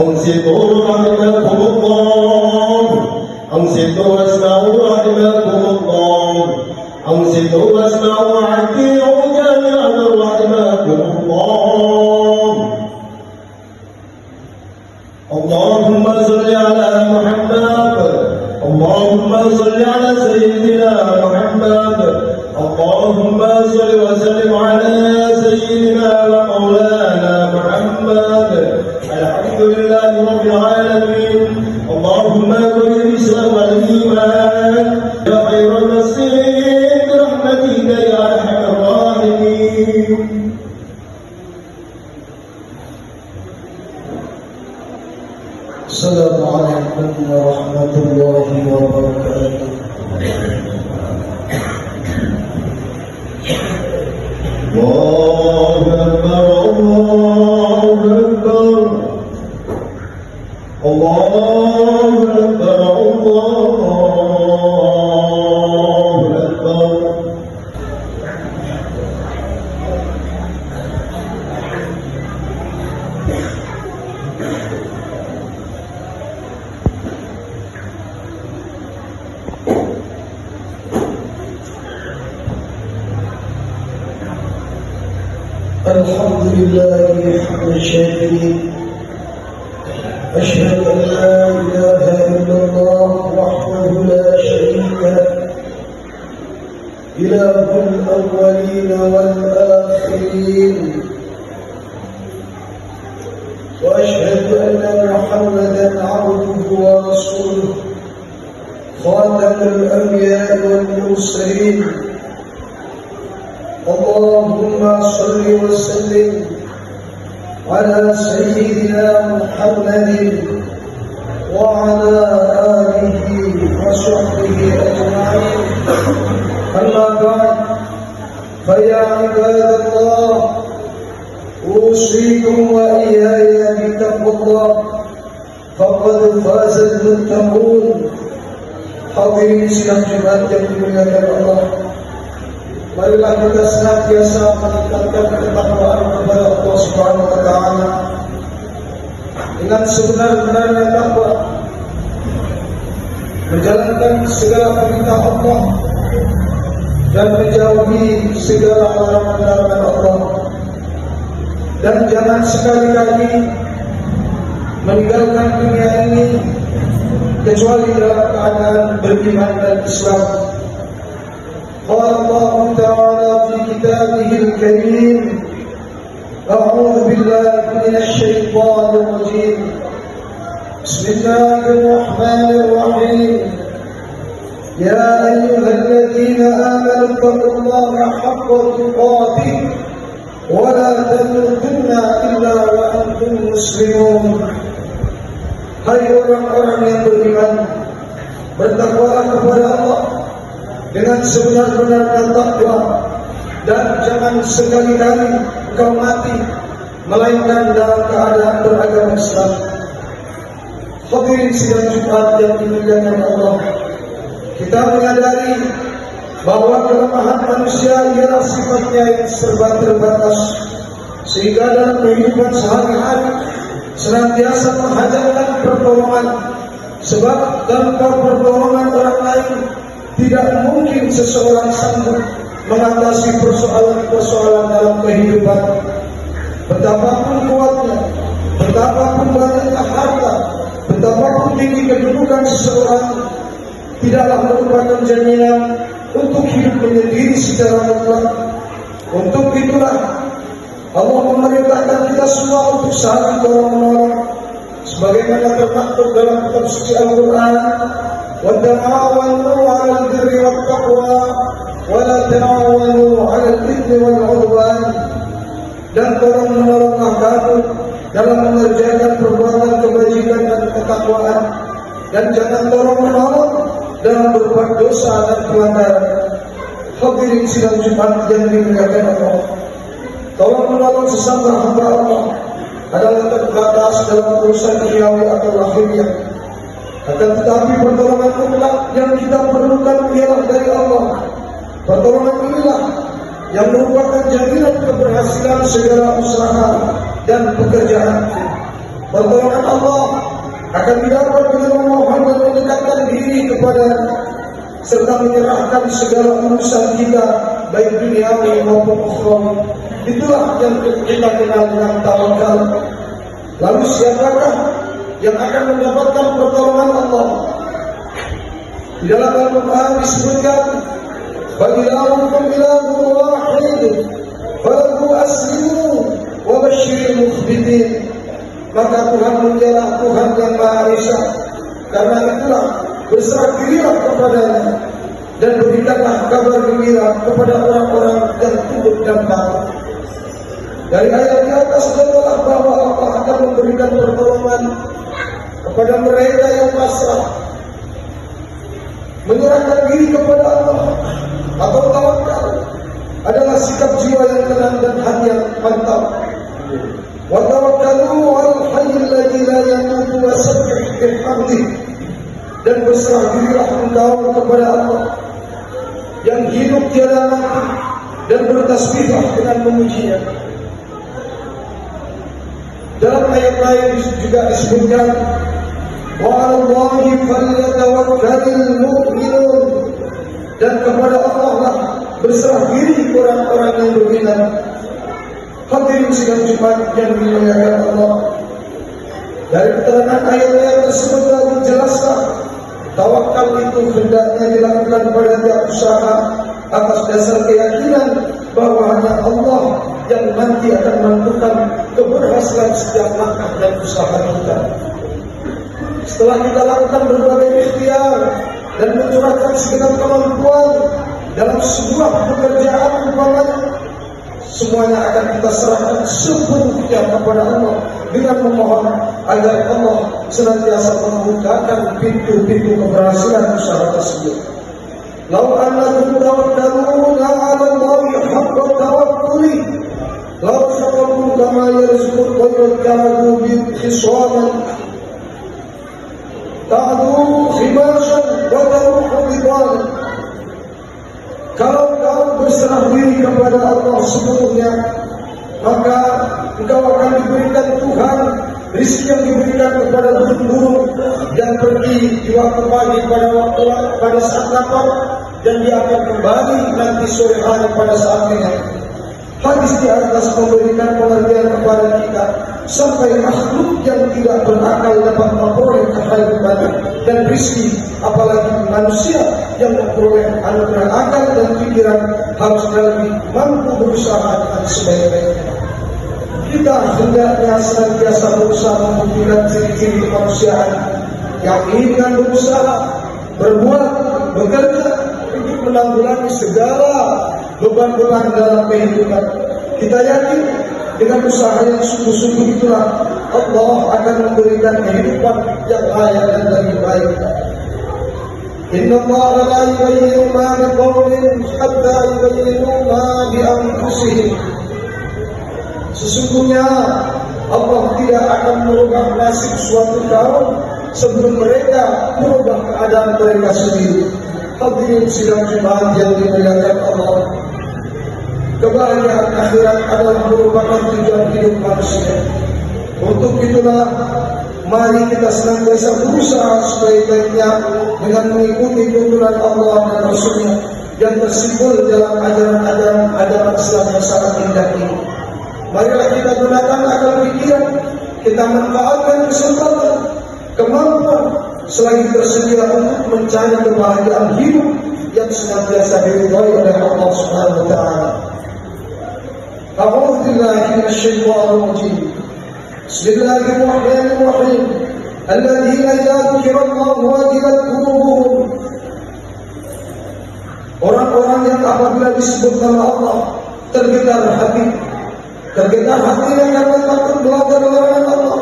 أنصتوا رحمكم الله. أنصتوا واسمعوا رحمكم الله. أنصتوا واسمعوا وعدوا جميعا رحمكم الله. اللهم صل على محمد. اللهم صل على سيدنا محمد. اللهم صل وسلم على سيدنا ومولانا محمد. الحمد لله رب العالمين. اللهم كن الإسلام والإيمان يا خير المسلمين برحمتك يا أرحم الراحمين. السلام عليكم ورحمة الله وبركاته. الله أكبر الله أكبر الله أكبر الله أكبر. الحمد لله حمد الشاكرين. أشهد أن لا إله إلا الله وحده لا شريك له إله الأولين والآخرين. وأشهد أن محمدا عبده ورسوله خاتم الأنبياء والمرسلين. اللهم صل وسلم على سيدنا محمد وعلى آله وصحبه أجمعين. أما بعد، فيا عباد الله، أوصيكم وإياي بتقوى الله، فقد فاز المتقون. Hadirin sidang Jumat yang dimuliakan Allah, marilah kita senantiasa meningkatkan ketakwaan kepada Allah Subhanahu wa taala dengan sebenar-benarnya takwa, menjalankan segala perintah Allah dan menjauhi segala larangan Allah, dan jangan sekali-kali meninggalkan dunia ini kecuali dalam keadaan beriman dan Islam. قال الله تعالى في كتابه الكريم: أعوذ بالله من الشيطان الرجيم. بسم الله الرحمن الرحيم. يا أيها الذين آمنوا اتقوا الله حق تقاته ولا تموتن إلا وأنتم مسلمون. Hai orang-orang yang beriman, bertakwalah kepada Allah dengan sebenar-benarnya takwa, dan jangan sekali-kali engkau mati melainkan dalam keadaan beragama Islam. Hadirin sidang Jumat yang dimuliakan Allah, kita menyadari bahwa kelemahan manusia ialah sifatnya yang serba terbatas, sehingga dalam kehidupan sehari-hari senantiasa menghadirkan pertolongan, sebab tanpa pertolongan orang lain tidak mungkin seseorang sanggup mengatasi persoalan-persoalan dalam kehidupan. Betapapun kuatnya, betapapun banyaknya harta, betapapun tinggi kedudukan seseorang, tidaklah merupakan jaminan untuk hidup menyendiri secara mutlak. Untuk itulah Allah memerintahkan kita semua untuk saling tolong-menolong, sebagaimana termaktub dalam kitab suci Al-Quran: وَتَعَاوَنُوا عَلَى الْبِرِّ وَالتَّقْوَى وَلَا تَعَاوَنُوا عَلَى الْإِثْمِ وَالْعُدْوَانِ. Dan tolong-menolonglah kamu dalam mengerjakan perbuatan kebajikan dan ketakwaan, dan jangan tolong-menolong dalam berbuat dosa dan pelanggaran. Hadirin sidang Jumat yang dimuliakan Allah, tolong-menolong sesama hamba Allah adalah terbatas dalam urusan duniawi atau lahiriah. Akan tetapi pertolongan mutlak yang kita perlukan ialah dari Allah. Pertolongan inilah yang merupakan jaminan keberhasilan segala usaha dan pekerjaan. Pertolongan Allah akan didapat dengan memohon dan mendekatkan diri kepada serta menyerahkan segala urusan kita baik duniawi maupun ukhrawi. Itulah yang kita kenal dengan tawakal. Lalu siapakah yang akan mendapatkan pertolongan Allah? Di dalam Al-Quran disebutkan, "Fa'ilahukum ilahun wahid, falahu aslimu wa basyiril mukhbitin." Maka Tuhanmu ialah Tuhan yang Maha Esa. Karena itulah berserah dirilah kepadanya dan berikanlah kabar gembira kepada orang-orang yang tunduk dan patuh. Dari ayat di atas adalah bahwa Allah akan memberikan pertolongan kepada mereka yang pasrah, menyerahkan diri kepada Allah atau tawakal adalah sikap jiwa yang tenang dan hati yang mantap. Wa tawakkalu 'alal hayyil ladzi la yamutu wa sabbih bihamdihi, dan berserah dirilah engkau kepada Allah yang hidup tiada mati, dan bertasbihlah dengan memujinya. Dalam ayat lain juga disebutkan, wa 'alallahi falyatawakkalul mu'minun, dan kepada Allah lah berserah diri orang-orang yang beriman. Hadirin sidang Jumat yang dimuliakan Allah, dari keterangan ayat-ayat tersebut telah dijelaskan tawakal itu hendaknya dilakukan pada tiap usaha atas dasar keyakinan bahwa hanya Allah yang nanti akan menentukan keberhasilan setiap langkah dan usaha kita. Setelah kita lakukan berbagai ikhtiar dan mencurahkan segenap kemampuan dalam sebuah pekerjaan umpamanya, semuanya akan kita serahkan sepenuhnya kepada Allah dengan memohon agar Allah senantiasa membukakan pintu-pintu keberhasilan usaha tersebut. Lau annakum tawakkaluna 'ala Allahi haqqa tawakkuli, lau syakaru kama yarzuqul qayyul kama bi khisaman ta'du khimasan wa taruhu bidan. Kalau kau berserah diri kepada Allah sepenuhnya, maka engkau akan diberikan Tuhan rezeki yang diberikan kepada burung-burung yang pergi di waktu pagi pada saat lapar, dan dia akan kembali nanti sore hari pada saat kenyang. Hadis di atas memberikan pengertian kepada kita sampai makhluk yang tidak berakal dapat memperoleh kehidupan dan rezeki, apalagi manusia yang memperoleh anugerah akal dan pikiran harus lebih mampu berusaha dengan sebaik-baiknya. Kita hendaknya senantiasa berusaha membuktikan ciri-ciri kemanusiaan, yakni dengan berusaha, berbuat, bekerja untuk menanggulangi segala beban-beban dalam kehidupan. Kita yakin dengan usaha yang sungguh-sungguh itulah Allah akan memberikan kehidupan yang layak dan lebih baik. Inna Allah la yughayyiru ma biqawmin hatta yughayyiru ma bi anfusihim. Sesungguhnya Allah tidak akan merubah nasib suatu kaum sebelum mereka merubah keadaan mereka sendiri. Hadirin sidang Jumat yang dimuliakan Allah, kebahagiaan akhirat adalah merupakan tujuan hidup manusia. Untuk itulah mari kita senantiasa berusaha sebaik-baiknya dengan mengikuti tuntunan Allah dan Rasul-Nya yang tersimpul dalam ajaran Islam yang sangat indah ini. Marilah kita gunakan akal pikiran, kita manfaatkan kesempatan, kemampuan selagi tersedia untuk mencari kebahagiaan hidup yang senantiasa diridhai oleh Allah Subhanahu wa taala. A'udzu billahi minasyaitonir rajim. Bismillahirrahmanirrahim. Alladzina idza dzukira Allahu wajilat qulubuhum. Orang-orang yang apabila disebut nama Allah tergetar hati. Tergetar hatinya karena takut melanggar larangan Allah,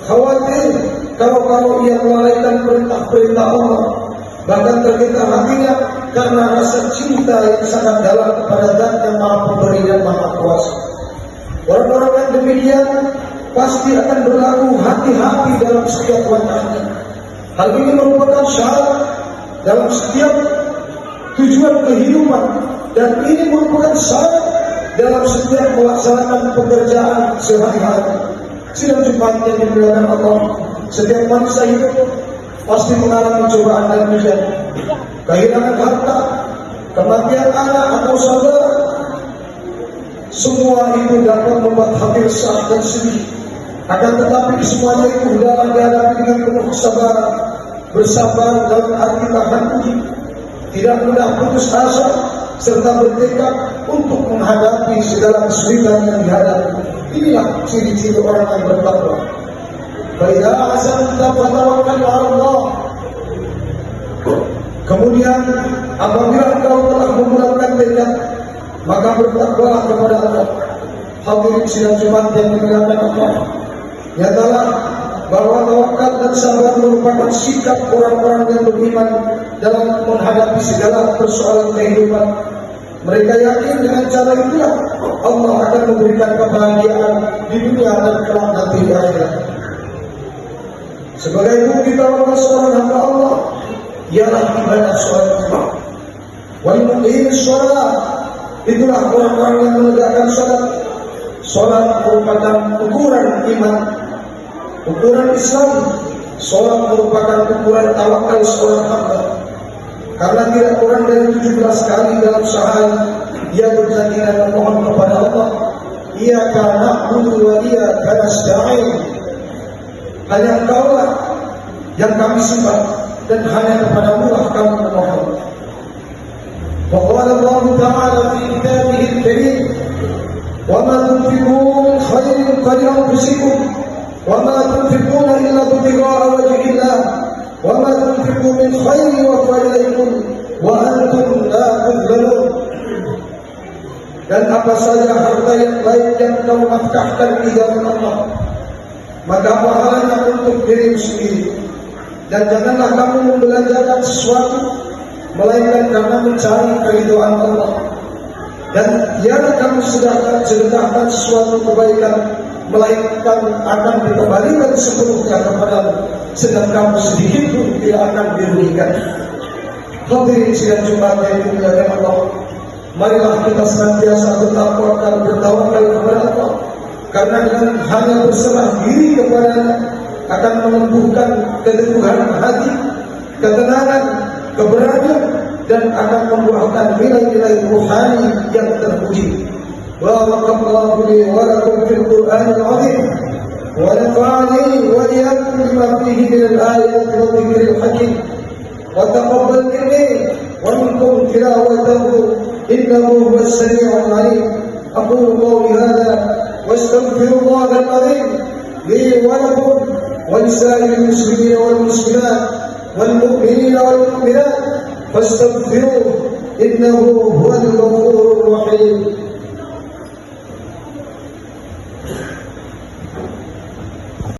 khawatir kalau ia melalaikan perintah-perintah Allah, bahkan tergetar hatinya karena rasa cinta yang sangat dalam kepada Zat yang Maha Pemberi dan Maha Kuasa. Orang-orang yang demikian pasti akan berlaku hati-hati dalam setiap langkahnya. Hal ini merupakan syarat dalam setiap tujuan kehidupan, dan ini merupakan syarat dalam setiap melaksanakan pekerjaan sehari-hari. Sidang Jumat yang dimuliakan Allah, setiap manusia hidup pasti mengalami cobaan dan ujian. Kehilangan harta, kematian anak atau saudara, semua itu dapat membuat hati resah dan sedih. Akan tetapi semuanya itu dalam dihadapi dengan penuh kesabaran, bersabar dalam arti tahan uji, tidak mudah putus asa, serta bertekad untuk menghadapi segala kesulitan yang dihadapi. Inilah ciri-ciri orang yang bertakwa. Fa'idza azamta fatawakkal 'ala Allah. Kemudian apabila engkau telah membulatkan tekad, maka bertakwalah kepada Allah. Hadirin sidang Jumat yang dimuliakan Allah, nyatalah bahwa tawakal dan sabar merupakan sikap orang-orang yang beriman dalam menghadapi segala persoalan kehidupan. Mereka yakin dengan cara itulah Allah akan memberikan kebahagiaan di dunia dan kelak nanti di akhirat. Sebagai bukti tawakal seorang hamba Allah ialah ibadah sholat. Wal muqim sholat, itulah orang-orang yang menegakkan sholat. Sholat merupakan ukuran iman, ukuran Islam. Sholat merupakan ukuran tawakal seorang hamba. Karena tidak kurang dari 17 kali dalam sehari ia berjanji dan memohon kepada Allah, Iyyaka na'budu wa iyyaka nasta'in. Hanya Engkaulah yang kami sembah dan hanya kepadamu lah kami memohon. Wa qala Allah Ta'ala fi kitabih al-karim, wa ma tunfiqu min khairin fali-anfusikum wa ma tunfiquna illa ibtigha'a wajhillah wa ma tunfiqu min khairin yuwaffa ilaykum wa antum la tudlamun. Dan apa saja harta yang lain yang kamu nafkahkan di jalan Allah, maka pahalanya untuk dirimu sendiri. Dan janganlah kamu membelanjakan sesuatu melainkan karena mencari keridhaan Allah. Dan tiada kamu sedekahkan sesuatu kebaikan melainkan akan dikembalikan sepenuhnya kepadamu, sedang kamu sedikit pun tidak akan dirugikan. Hadirin sidang Jumat yang dimuliakan Allah, marilah kita senantiasa bertawakal kepada Allah, karena dengan hanya berserah diri kepadanya akan menumbuhkan keteguhan hati, ketenangan, keberanian, dan akan membuahkan nilai-nilai rohani yang terpuji. Barakallahu li wa lakum fil Qur'anil 'azim wa nafa'ani wa iyyakum bima fihi min al-ayati wa dhikril hakim. Wa taqabbal minni wa minkum tilawatahu innahu huwas sami'ul 'alim. Aqulu qawli hadha wa astaghfirullaha al-'azim li wa lakum wa lisa'iril muslimina wal muslimat wal mu'minina wal mu'minat fastaghfiruhu innahu huwal ghafurur rahim.